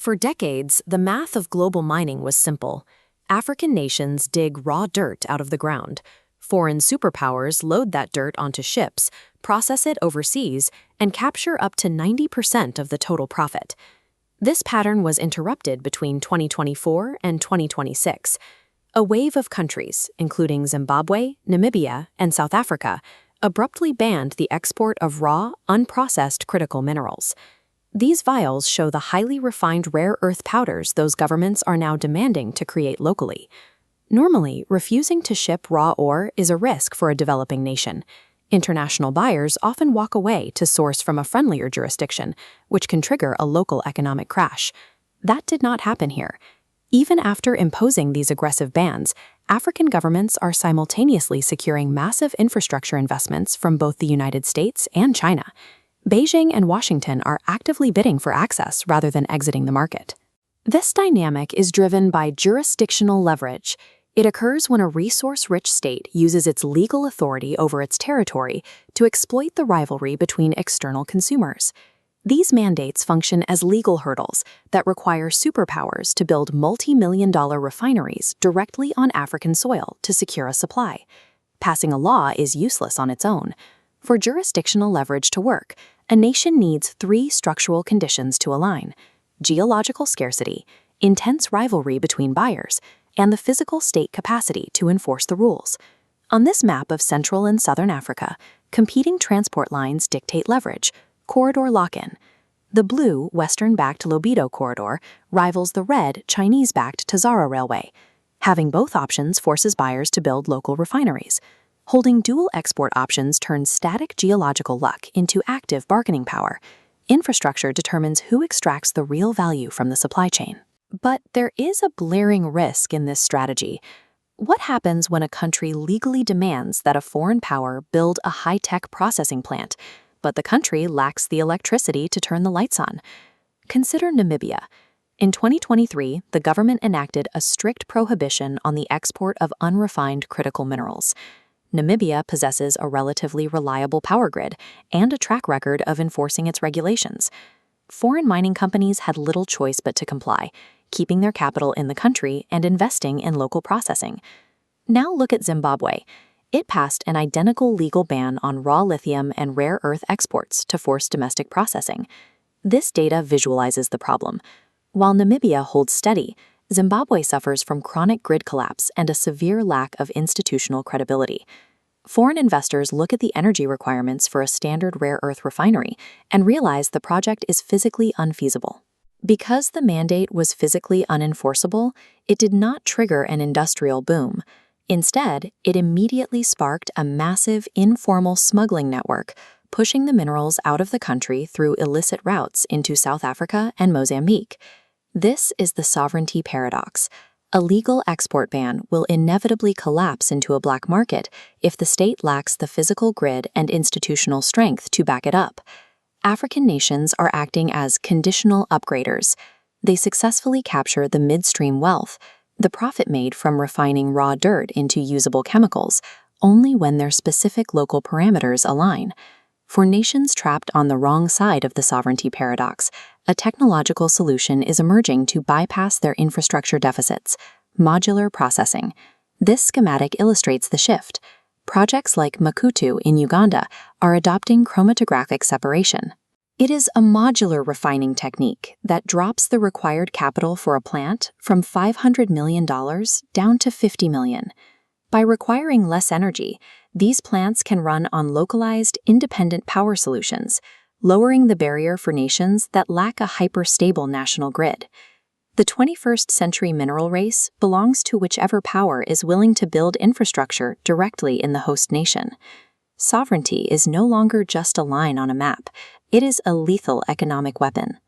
For decades, the math of global mining was simple. African nations dig raw dirt out of the ground. Foreign superpowers load that dirt onto ships, process it overseas, and capture up to 90% of the total profit. This pattern was interrupted between 2024 and 2026. A wave of countries, including Zimbabwe, Namibia, and South Africa, abruptly banned the export of raw, unprocessed critical minerals. These vials show the highly refined rare earth powders those governments are now demanding to create locally. Normally, refusing to ship raw ore is a risk for a developing nation. International buyers often walk away to source from a friendlier jurisdiction, which can trigger a local economic crash. That did not happen here. Even after imposing these aggressive bans, African governments are simultaneously securing massive infrastructure investments from both the United States and China. Beijing and Washington are actively bidding for access rather than exiting the market. This dynamic is driven by jurisdictional leverage. It occurs when a resource-rich state uses its legal authority over its territory to exploit the rivalry between external consumers. These mandates function as legal hurdles that require superpowers to build multi-million-dollar refineries directly on African soil to secure a supply. Passing a law is useless on its own. For jurisdictional leverage to work, a nation needs three structural conditions to align: geological scarcity, intense rivalry between buyers, and the physical state capacity to enforce the rules. On this map of Central and Southern Africa, competing transport lines dictate leverage, corridor lock-in. The blue, Western-backed Lobito corridor rivals the red, Chinese-backed Tazara Railway. Having both options forces buyers to build local refineries. Holding dual export options turns static geological luck into active bargaining power. Infrastructure determines who extracts the real value from the supply chain. But there is a blaring risk in this strategy. What happens when a country legally demands that a foreign power build a high-tech processing plant, but the country lacks the electricity to turn the lights on? Consider Namibia. In 2023, the government enacted a strict prohibition on the export of unrefined critical minerals. Namibia possesses a relatively reliable power grid and a track record of enforcing its regulations. Foreign mining companies had little choice but to comply, keeping their capital in the country and investing in local processing. Now look at Zimbabwe. It passed an identical legal ban on raw lithium and rare earth exports to force domestic processing. This data visualizes the problem. While Namibia holds steady, Zimbabwe suffers from chronic grid collapse and a severe lack of institutional credibility. Foreign investors look at the energy requirements for a standard rare earth refinery and realize the project is physically unfeasible. Because the mandate was physically unenforceable, it did not trigger an industrial boom. Instead, it immediately sparked a massive informal smuggling network, pushing the minerals out of the country through illicit routes into South Africa and Mozambique. This is the sovereignty paradox. A legal export ban will inevitably collapse into a black market if the state lacks the physical grid and institutional strength to back it up. African nations are acting as conditional upgraders. They successfully capture the midstream wealth, the profit made from refining raw dirt into usable chemicals, only when their specific local parameters align. For nations trapped on the wrong side of the sovereignty paradox, a technological solution is emerging to bypass their infrastructure deficits: modular processing. This schematic illustrates the shift. Projects like Makutu in Uganda are adopting chromatographic separation. It is a modular refining technique that drops the required capital for a plant from $500 million down to $50 million. By requiring less energy, these plants can run on localized, independent power solutions, lowering the barrier for nations that lack a hyper-stable national grid. The 21st century mineral race belongs to whichever power is willing to build infrastructure directly in the host nation. Sovereignty is no longer just a line on a map. It is a lethal economic weapon.